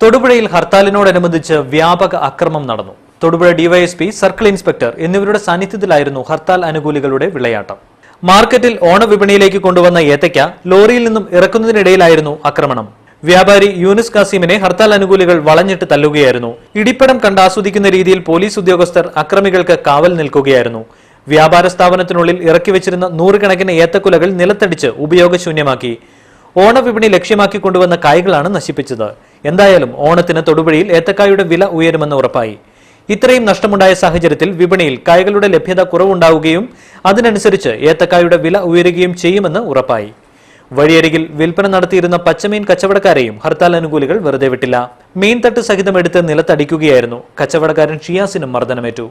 തൊടുപുഴയിൽ ഹർത്താലിനോടനുബന്ധിച്ച് വ്യാപക അക്രമം നടന്നു. തൊടുപുഴ ഡിവൈഎസ്പി, സർക്കിൾ ഇൻസ്പെക്ടർ എന്നിവരുടെ സാന്നിധ്യത്തിലായിരുന്നു ഹർത്താൽ അനുകൂലികളുടെ വിളയാട്ടം. മാർക്കറ്റിൽ ഓണവിപണിയിലേക്ക് കൊണ്ടുവന്ന ഏത്തയ്ക്ക ലോറിയിൽ നിന്നും ഇറക്കുന്നതിനിടയിലായിരുന്നു ആക്രമണം. വ്യാപാരി യൂനിസ് കാസിമിനെ ഹർത്താൽ അനുകൂലികൾ വളഞ്ഞിട്ട് തല്ലുകയായിരുന്നു. ഇടിപ്പടം കണ്ടാസ്വദിക്കുന്ന രീതിയിൽ പോലീസ് ഉദ്യോഗസ്ഥർ അക്രമികൾക്ക് കാവൽ നിൽക്കുകയായിരുന്നു. വ്യാപാര സ്ഥാപനത്തിനുള്ളിൽ ഇറക്കിവെച്ചിരുന്ന നൂറുകണക്കിന് ഏത്തക്കുലകൾ നിലത്തടിച്ച് ഉപയോഗശൂന്യമാക്കി. ഓണവിപണി ലക്ഷ്യമാക്കി കൊണ്ടുവന്ന കായ്കളാണ് നശിപ്പിച്ചത്. എന്തായാലും ഓണത്തിന് തൊടുപുഴയിൽ ഏത്തക്കായുടെ വില ഉയരുമെന്ന് ഉറപ്പായി. ഇത്രയും നഷ്ടമുണ്ടായ സാഹചര്യത്തിൽ വിപണിയിൽ കായ്കളുടെ ലഭ്യത കുറവുണ്ടാവുകയും അതിനനുസരിച്ച് ഏത്തക്കായുടെ വില ഉയരുകയും ചെയ്യുമെന്ന് ഉറപ്പായി. വഴിയരികിൽ വിൽപ്പന നടത്തിയിരുന്ന പച്ചമീൻ കച്ചവടക്കാരെയും ഹർത്താൽ അനുകൂലികൾ വെറുതെ വിട്ടില്ല. മീൻ തട്ട് സഹിതം എടുത്ത് നിലത്തടിക്കുകയായിരുന്നു. കച്ചവടക്കാരൻ ഷിയാസിനും മർദ്ദനമേറ്റു.